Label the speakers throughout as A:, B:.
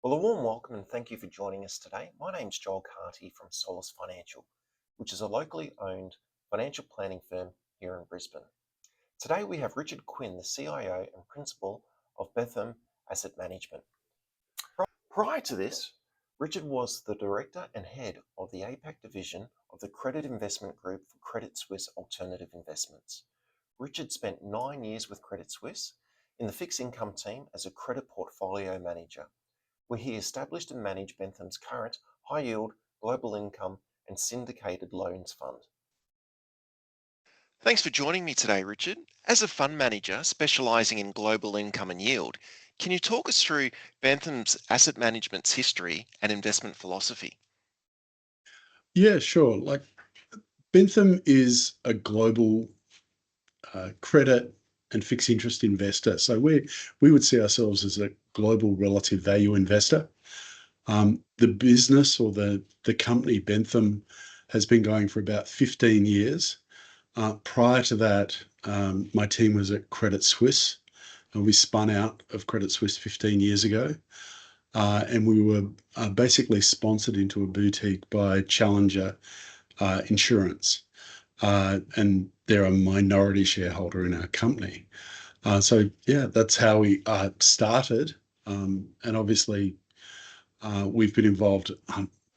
A: Well, a warm welcome and thank you for joining us today. My name's Carty from Solace Financial, which is a locally owned financial planning firm here in Brisbane. Today we have Richard Quinn, the CIO and Principal of Bentham Asset Management. Prior to this, Richard was the Director and Head of the APAC division of the Credit Investment Group for Credit Suisse Alternative Investments. Richard spent 9 years with Credit Suisse in the fixed income team as a credit portfolio manager, where he established and managed Bentham's current high-yield, global income and syndicated loans fund.
B: Thanks for joining me today, Richard. As a fund manager specialising in global income and yield, can you talk us through Bentham's asset management's history and investment philosophy?
C: Yeah, sure. Like Bentham is a global credit and fixed interest investor. So we would see ourselves as a global relative value investor. The business or the company Bentham has been going for about 15 years. Prior to that, my team was at Credit Suisse, and we spun out of Credit Suisse 15 years ago. And we were basically sponsored into a boutique by Challenger Insurance. And they're a minority shareholder in our company. So yeah, that's how we started. And obviously, we've been involved,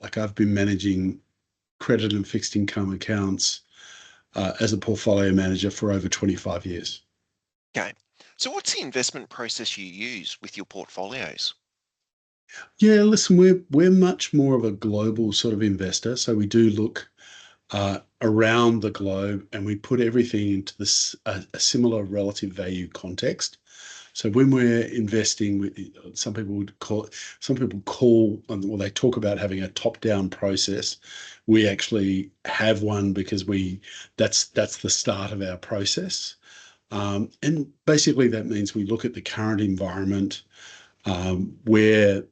C: like I've been managing credit and fixed income accounts as a portfolio manager for over 25 years.
B: Okay, so what's the investment process you use with your portfolios?
C: Yeah, listen, we're much more of a global sort of investor. So we do look around the globe, and we put everything into this a similar relative value context. So when we're investing, some people call, well, they talk about having a top-down process. We actually have one because that's the start of our process. And basically that means we look at the current environment, where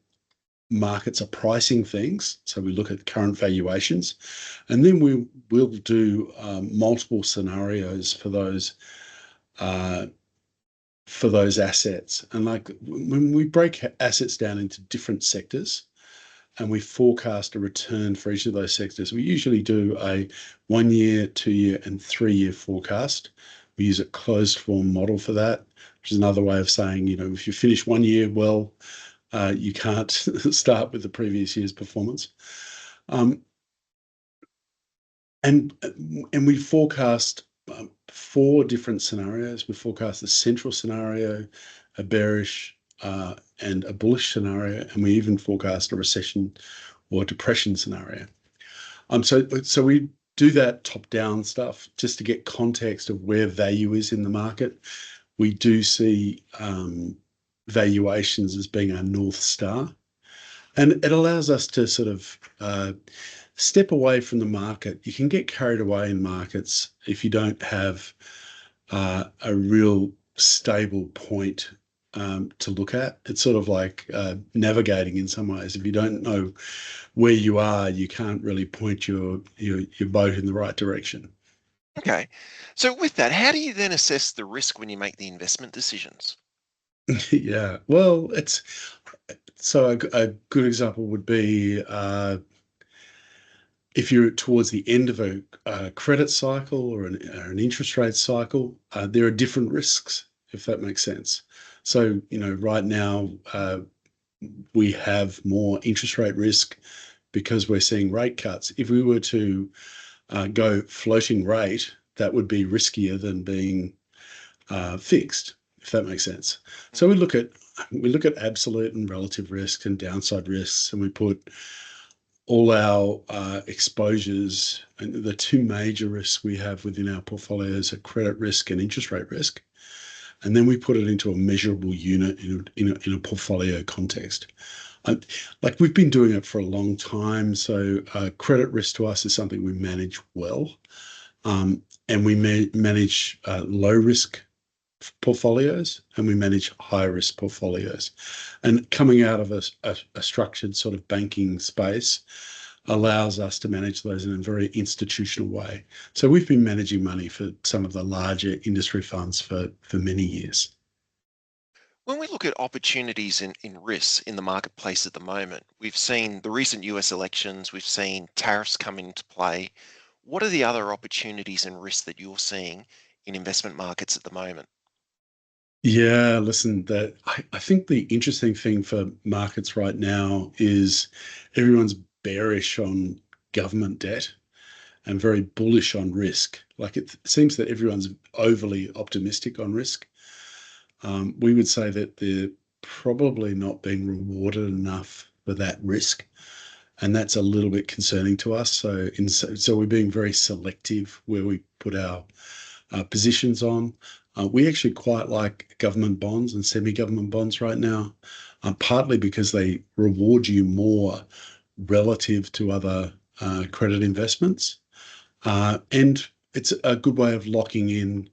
C: markets are pricing things. So we look at current valuations, and then we'll do multiple scenarios for those assets. And like when we break assets down into different sectors and we forecast a return for each of those sectors, we usually do a 1 year, 2 year, and 3 year forecast. We use a closed form model for that, which is another way of saying, if you finish 1 year well, you can't start with the previous year's performance. And we forecast 4 different scenarios. We forecast a central scenario, a bearish, and a bullish scenario, and we even forecast a recession or depression scenario. So we do that top-down stuff just to get context of where value is in the market. We do see valuations as being our North Star. And it allows us to sort of step away from the market. You can get carried away in markets if you don't have a real stable point to look at. It's sort of like navigating in some ways. If you don't know where you are, you can't really point your boat in the right direction.
B: Okay, so with that, how do you then assess the risk when you make the investment decisions?
C: Yeah, well, so a good example would be if you're towards the end of a credit cycle or an interest rate cycle, there are different risks, if that makes sense. So, right now we have more interest rate risk because we're seeing rate cuts. If we were to go floating rate, that would be riskier than being fixed, if that makes sense. So we look at absolute and relative risks and downside risks, and we put all our exposures, and the 2 major risks we have within our portfolios are credit risk and interest rate risk. And then we put it into a measurable unit in a portfolio context. Like we've been doing it for a long time. So credit risk to us is something we manage well. And we manage low risk portfolios, and we manage high risk portfolios. And coming out of a structured sort of banking space allows us to manage those in a very institutional way. So we've been managing money for some of the larger industry funds for many years.
B: When we look at opportunities in risks in the marketplace at the moment, we've seen the recent US elections, we've seen tariffs come into play. What are the other opportunities and risks that you're seeing in investment markets at the moment?
C: Yeah, listen, that I think the interesting thing for markets right now is everyone's bearish on government debt and very bullish on risk. Like it seems that everyone's overly optimistic on risk. We would say that they're probably not being rewarded enough for that risk, and that's a little bit concerning to us. So we're being very selective where we put our positions on. We actually quite like government bonds and semi-government bonds right now, partly because they reward you more relative to other credit investments. And it's a good way of locking in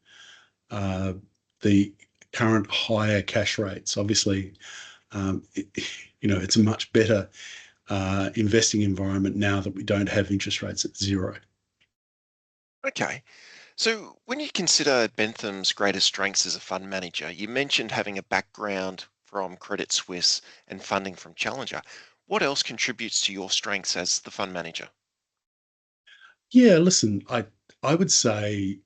C: uh, the current higher cash rates. Obviously, it, it's a much better investing environment now that we don't have interest rates at zero.
B: Okay. So when you consider Bentham's greatest strengths as a fund manager, you mentioned having a background from Credit Suisse and funding from Challenger. What else contributes to your strengths as the fund manager?
C: Yeah, listen, I would say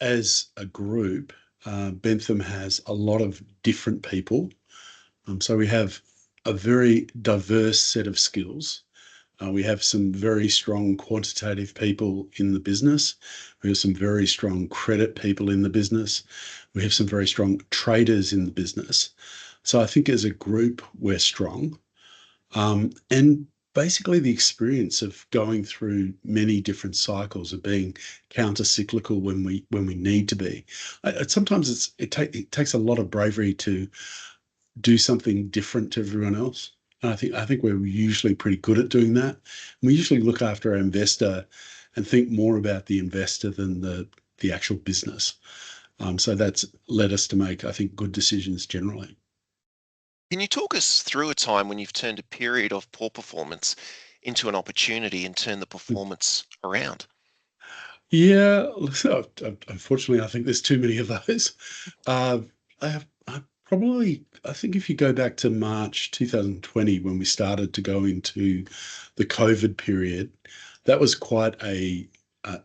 C: as a group, Bentham has a lot of different people. So we have a very diverse set of skills. We have some very strong quantitative people in the business. We have some very strong credit people in the business. We have some very strong traders in the business. So I think as a group, we're strong. And basically, the experience of going through many different cycles of being counter-cyclical when we need to be. Sometimes it takes a lot of bravery to do something different to everyone else. And I think we're usually pretty good at doing that. We usually look after our investor and think more about the investor than the actual business. So that's led us to make, I think, good decisions generally.
B: Can you talk us through a time when you've turned a period of poor performance into an opportunity and turned the performance around?
C: Yeah, unfortunately, I think there's too many of those. Uh, I think if you go back to March 2020, when we started to go into the COVID period, that was quite a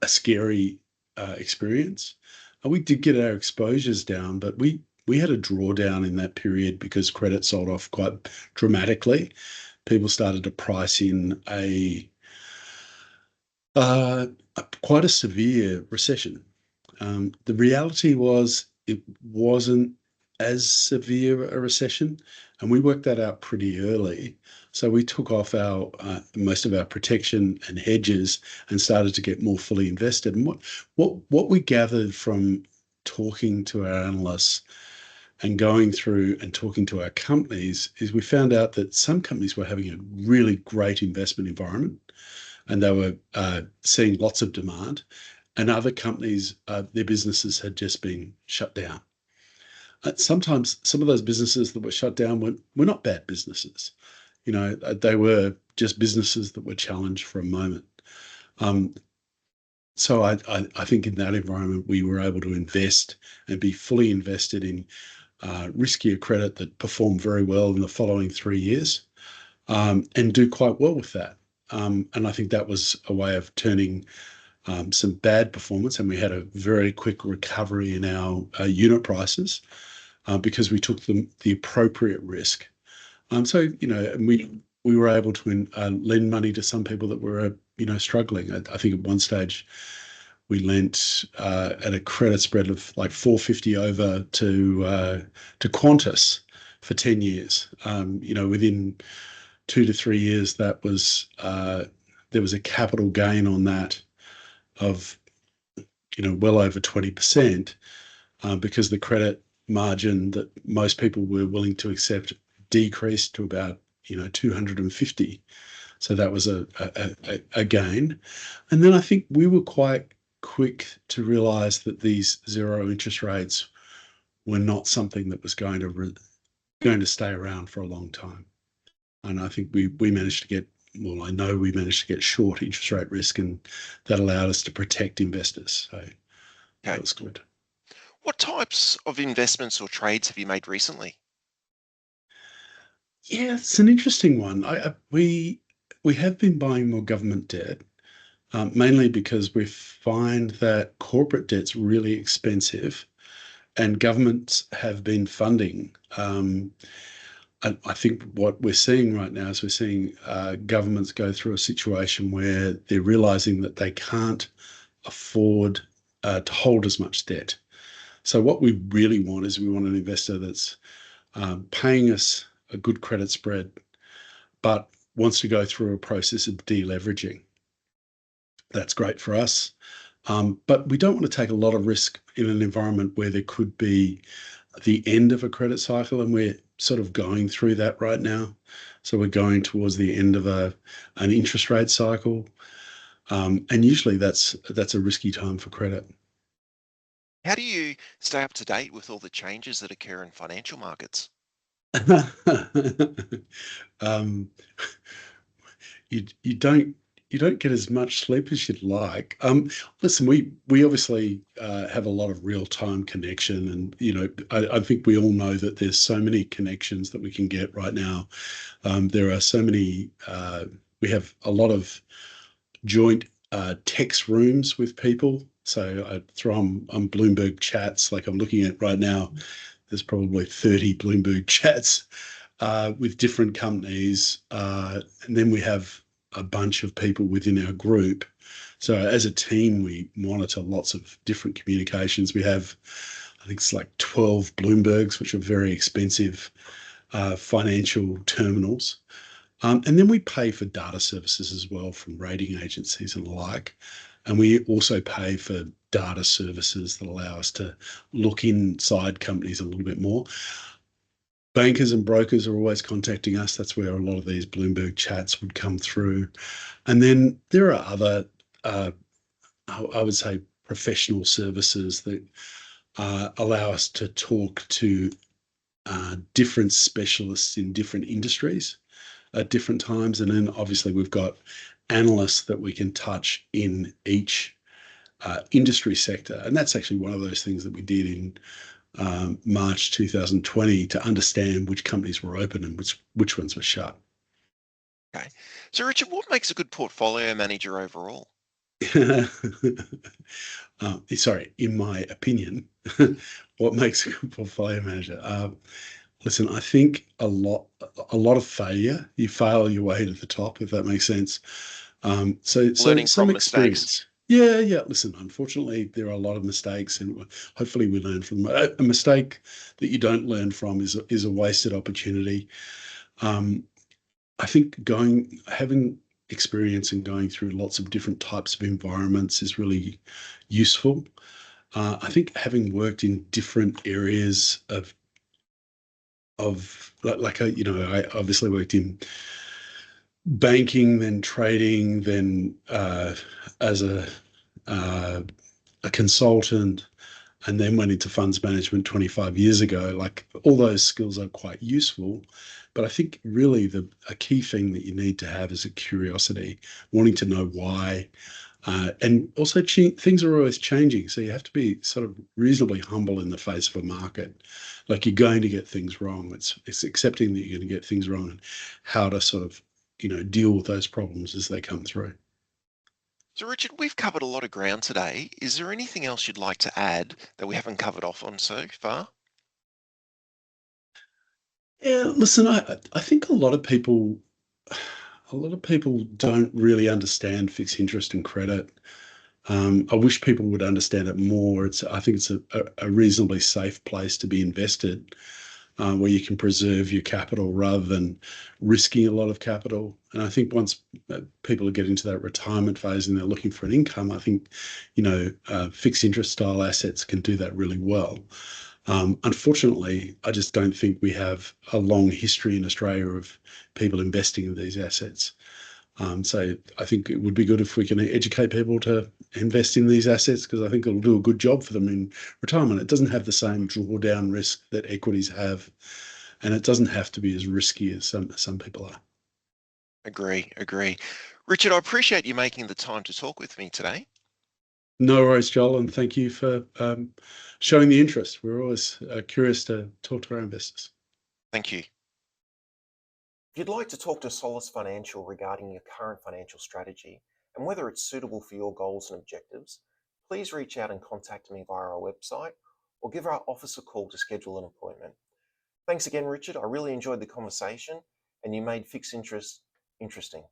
C: scary experience. And we did get our exposures down, but we had a drawdown in that period because credit sold off quite dramatically. People started to price in uh, quite a severe recession. The reality was it wasn't as severe a recession, and we worked that out pretty early. So we took off our most of our protection and hedges and started to get more fully invested. And what we gathered from talking to our analysts and going through and talking to our companies is we found out that some companies were having a really great investment environment and they were seeing lots of demand, and other companies, their businesses had just been shut down. Sometimes some of those businesses that were shut down were not bad businesses. They were just businesses that were challenged for a moment. Um, so I think in that environment, we were able to invest and be fully invested in riskier credit that performed very well in the following 3 years, and do quite well with that. And I think that was a way of turning some bad performance, and we had a very quick recovery in our unit prices because we took the appropriate risk. So we were able to lend money to some people that were struggling. I think at one stage we lent at a credit spread of like 450 over to Qantas for 10 years. Within 2 to 3 years, that was there was a capital gain on that of well over 20%, because the credit margin that most people were willing to accept decreased to about 250. So that was a gain. And then I think we were quite quick to realize that these zero interest rates were not something that was going to stay around for a long time. And I think we managed to get, well, I know we managed to get short interest rate risk, and that allowed us to protect investors. So that
B: Okay.
C: was good.
B: What types of investments or trades have you made recently?
C: Yeah, it's an interesting one. We have been buying more government debt, mainly because we find that corporate debt's really expensive, and governments have been funding. I think what we're seeing right now is we're seeing governments go through a situation where they're realizing that they can't afford to hold as much debt. So what we really want is we want an investor that's paying us a good credit spread, but wants to go through a process of deleveraging. That's great for us. But we don't want to take a lot of risk in an environment where there could be the end of a credit cycle, and we're sort of going through that right now. So we're going towards the end of an interest rate cycle, and usually that's a risky time for credit.
B: How do you stay up to date with all the changes that occur in financial markets?
C: um, you don't get as much sleep as you'd like. Listen, we obviously have a lot of real time connection, and I think we all know that there's so many connections that we can get right now. There are so many. We have a lot of joint text rooms with people. So I throw on Bloomberg chats, like I'm looking at right now. There's probably 30 Bloomberg chats with different companies. And then we have a bunch of people within our group. So as a team, we monitor lots of different communications. We have, I think it's like 12 Bloombergs, which are very expensive financial terminals. And then we pay for data services as well from rating agencies and the like. And we also pay for data services that allow us to look inside companies a little bit more. Bankers and brokers are always contacting us. That's where a lot of these Bloomberg chats would come through. And then there are other, I would say, professional services that allow us to talk to different specialists in different industries at different times. And then obviously we've got analysts that we can touch in each industry sector. And that's actually one of those things that we did in March 2020 to understand which companies were open and which ones were shut.
B: Okay. So, Richard, what makes a good portfolio manager overall?
C: Sorry, in my opinion, what makes a good portfolio manager? Listen, I think a lot of failure. You fail your way to the top, if that makes sense. So
B: Learning
C: some
B: from mistakes.
C: experience. Yeah, yeah. Listen, unfortunately, there are a lot of mistakes, and hopefully, we learn from them. A mistake that you don't learn from is a wasted opportunity. Um, I think having experience and going through lots of different types of environments is really useful. I think having worked in different areas of I obviously worked in banking, then trading, then as uh, a consultant, and then went into funds management 25 years ago. Like all those skills are quite useful, but I think really a key thing that you need to have is a curiosity, wanting to know why. And also, things are always changing. So you have to be sort of reasonably humble in the face of a market. Like you're going to get things wrong. It's accepting that you're going to get things wrong and how to sort of, deal with those problems as they come through.
B: So, Richard, we've covered a lot of ground today. Is there anything else you'd like to add that we haven't covered off on so far?
C: Yeah, listen, I think a lot of people don't really understand fixed interest and credit. I wish people would understand it more. I think it's a reasonably safe place to be invested, where you can preserve your capital rather than risking a lot of capital. And I think once people are getting to that retirement phase and they're looking for an income, I think, fixed interest style assets can do that really well. Unfortunately, I just don't think we have a long history in Australia of people investing in these assets. So I think it would be good if we can educate people to invest in these assets, because I think it'll do a good job for them in retirement. It doesn't have the same drawdown risk that equities have, and it doesn't have to be as risky as some people are.
B: Agree, agree. Richard, I appreciate you making the time to talk with me today.
C: No worries, Joel, and thank you for showing the interest. We're always curious to talk to our investors.
B: Thank you.
A: If you'd like to talk to Solace Financial regarding your current financial strategy and whether it's suitable for your goals and objectives, please reach out and contact me via our website or give our office a call to schedule an appointment. Thanks again, Richard. I really enjoyed the conversation and you made fixed interest interesting.